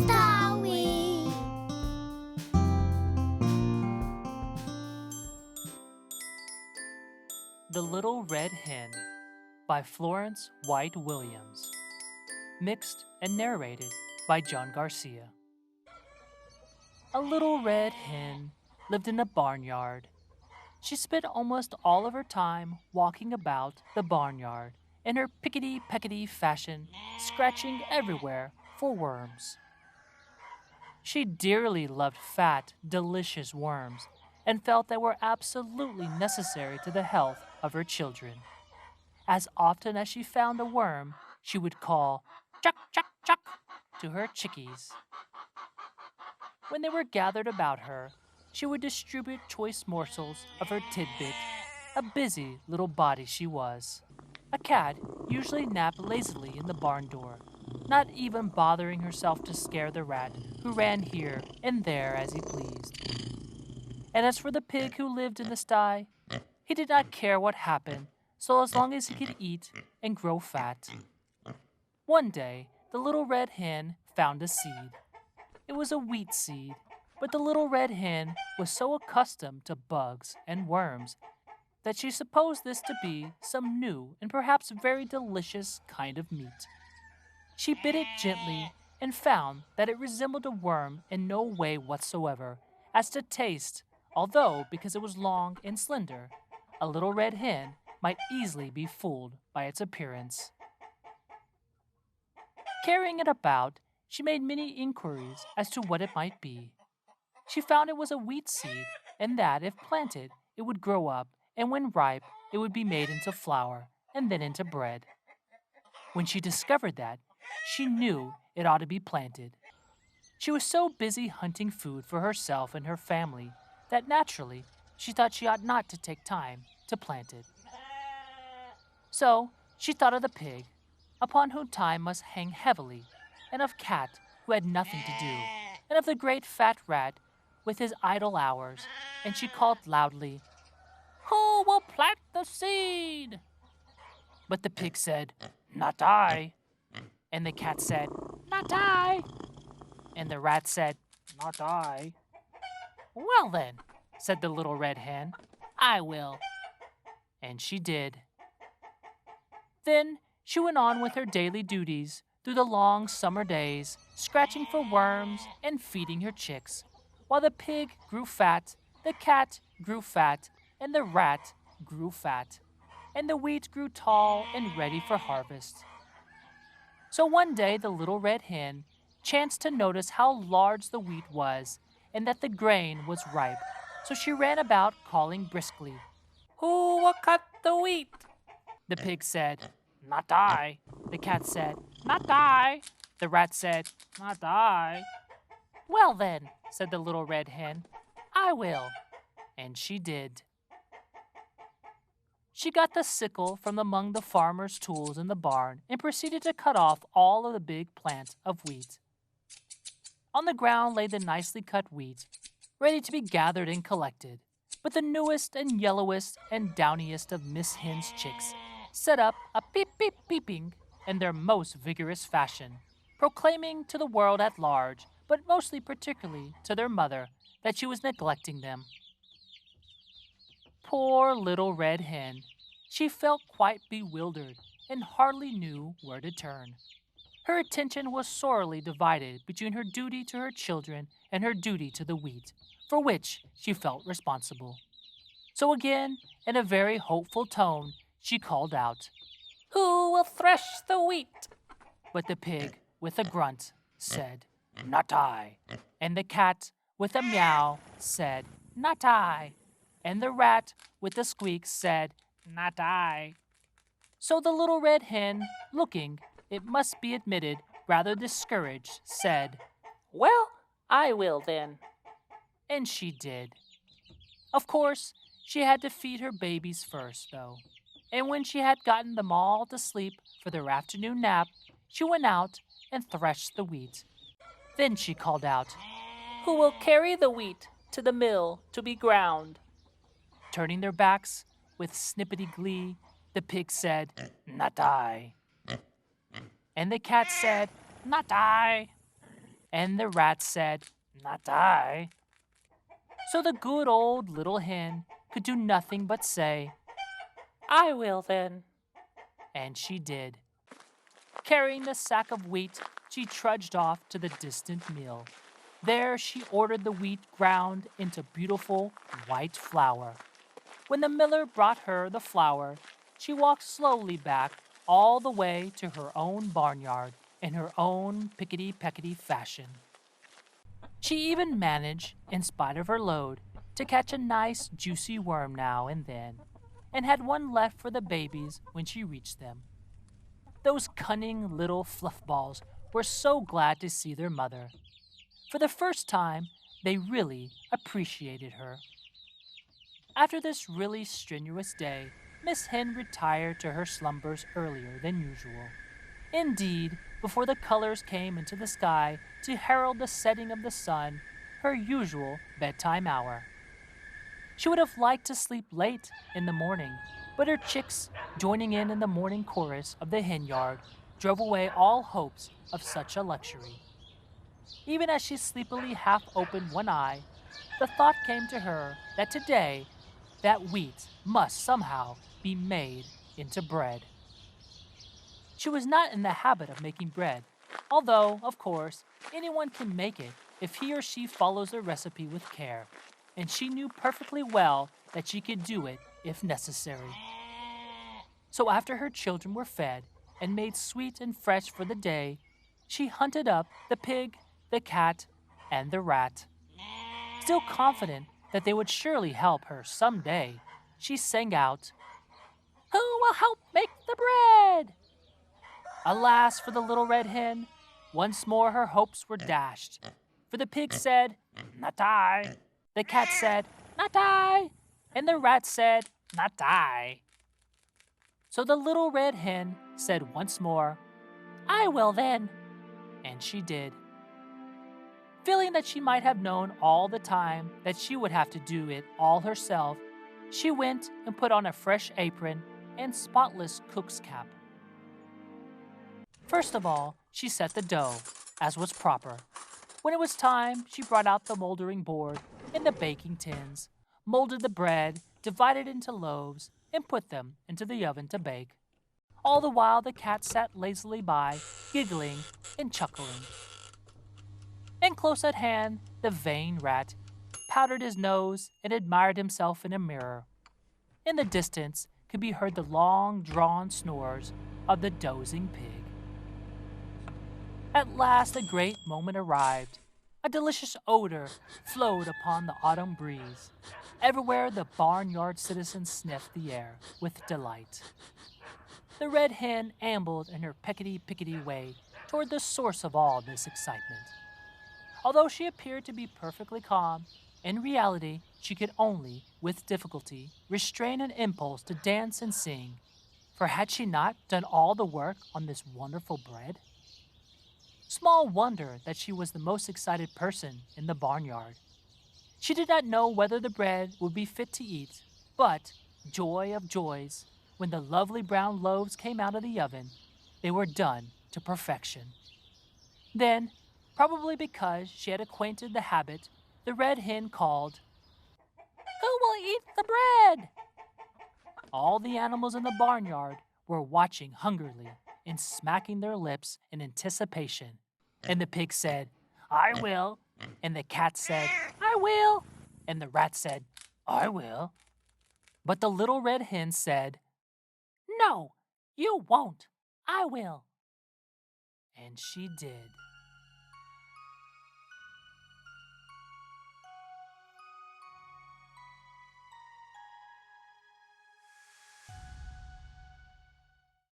story. The Little Red Hen by Florence White Williams. Mixed and narrated by Jon Garcia. A little red hen lived in a barnyard. She spent almost all of her time walking about the barnyard in her pickety-peckety fashion, scratching everywhere for worms. She dearly loved fat, delicious worms and felt they were absolutely necessary to the health of her children. As often as she found a worm, she would call, "Chuck, chuck, chuck," to her chickies. When they were gathered about her, she would distribute choice morsels of her tidbit. A busy little body she was. A cat usually napped lazily in the barn door, not even bothering herself to scare the rat who ran here and there as he pleased. And as for the pig who lived in the sty, he did not care what happened, so as long as he could eat and grow fat. One day, the little red hen found a seed. It was a wheat seed, but the little red hen was so accustomed to bugs and worms that she supposed this to be some new and perhaps very delicious kind of meat. She bit it gently and found that it resembled a worm in no way whatsoever as to taste, although because it was long and slender, a little red hen might easily be fooled by its appearance. Carrying it about, she made many inquiries as to what it might be. She found it was a wheat seed, and that, if planted, it would grow up, and when ripe, it would be made into flour, and then into bread. When she discovered that, she knew it ought to be planted. She was so busy hunting food for herself and her family that naturally she thought she ought not to take time to plant it. So she thought of the pig, upon whom time must hang heavily, and of Cat, who had nothing to do, and of the great fat rat with his idle hours, and she called loudly, "Who will plant the seed?" But the pig said, "Not I." And the cat said, "Not I." And the rat said, "Not I." "Well then," said the little red hen, "I will." And she did. Then she went on with her daily duties through the long summer days, scratching for worms and feeding her chicks, while the pig grew fat, the cat grew fat, and the rat grew fat, and the wheat grew tall and ready for harvest. So one day the little red hen chanced to notice how large the wheat was and that the grain was ripe, so she ran about calling briskly, "Who will cut the wheat?" The pig said, "Not I." The cat said, "Not I." The rat said, "Not I." "Well then," said the little red hen, "I will." And she did. She got the sickle from among the farmer's tools in the barn and proceeded to cut off all of the big plant of wheat. On the ground lay the nicely cut wheat, ready to be gathered and collected, but the newest and yellowest and downiest of Miss Hen's chicks set up a peep-peep-peeping in their most vigorous fashion, proclaiming to the world at large, but mostly particularly to their mother, that she was neglecting them. Poor little red hen! She felt quite bewildered and hardly knew where to turn. Her attention was sorely divided between her duty to her children and her duty to the wheat, for which she felt responsible. So again, in a very hopeful tone, she called out, "Who will thresh the wheat?" But the pig, with a grunt, said, "Not I." And the cat, with a meow, said, "Not I." And the rat, with a squeak, said, "Not I." So the little red hen, looking, it must be admitted, rather discouraged, said, "Well, I will then." And she did. Of course, she had to feed her babies first, though. And when she had gotten them all to sleep for their afternoon nap, she went out and threshed the wheat. Then she called out, "Who will carry the wheat to the mill to be ground?" Turning their backs with snippety glee, the pig said, "Not I." And the cat said, "Not I." And the rat said, "Not I." So the good old little hen could do nothing but say, "I will then." And she did. Carrying the sack of wheat, she trudged off to the distant mill. There she ordered the wheat ground into beautiful white flour. When the miller brought her the flour, she walked slowly back all the way to her own barnyard in her own pickety-peckety fashion. She even managed, in spite of her load, to catch a nice juicy worm now and then, and had one left for the babies when she reached them. Those cunning little fluff balls were so glad to see their mother. For the first time, they really appreciated her. After this really strenuous day, Miss Hen retired to her slumbers earlier than usual. Indeed, before the colors came into the sky to herald the setting of the sun, her usual bedtime hour. She would have liked to sleep late in the morning, but her chicks, joining in the morning chorus of the hen yard, drove away all hopes of such a luxury. Even as she sleepily half opened one eye, the thought came to her that today, that wheat must somehow be made into bread. She was not in the habit of making bread, although, of course, anyone can make it if he or she follows the recipe with care, and she knew perfectly well that she could do it if necessary. So after her children were fed and made sweet and fresh for the day, she hunted up the pig, the cat, and the rat. Still confident that they would surely help her some day, she sang out, "Who will help make the bread?" Alas for the little red hen! Once more her hopes were dashed. For the pig said, "Not I." The cat said, "Not I." And the rat said, "Not I." So the little red hen said once more, "I will then." And she did. Feeling that she might have known all the time that she would have to do it all herself, she went and put on a fresh apron and spotless cook's cap. First of all, she set the dough, as was proper. When it was time, she brought out the moldering board and the baking tins, molded the bread, divided into loaves, and put them into the oven to bake. All the while the cat sat lazily by, giggling and chuckling. And close at hand, the vain rat powdered his nose and admired himself in a mirror. In the distance could be heard the long-drawn snores of the dozing pig. At last the great moment arrived. A delicious odor flowed upon the autumn breeze. Everywhere the barnyard citizens sniffed the air with delight. The red hen ambled in her pickety-pickety way toward the source of all this excitement. Although she appeared to be perfectly calm, in reality she could only, with difficulty, restrain an impulse to dance and sing, for had she not done all the work on this wonderful bread? Small wonder that she was the most excited person in the barnyard. She did not know whether the bread would be fit to eat, but, joy of joys, when the lovely brown loaves came out of the oven, they were done to perfection. Then, probably because she had acquainted the habit, the red hen called, "Who will eat the bread?" All the animals in the barnyard were watching hungrily and smacking their lips in anticipation. And the pig said, "I will." And the cat said, "I will." And the rat said, "I will." But the little red hen said, "No, you won't. I will." And she did.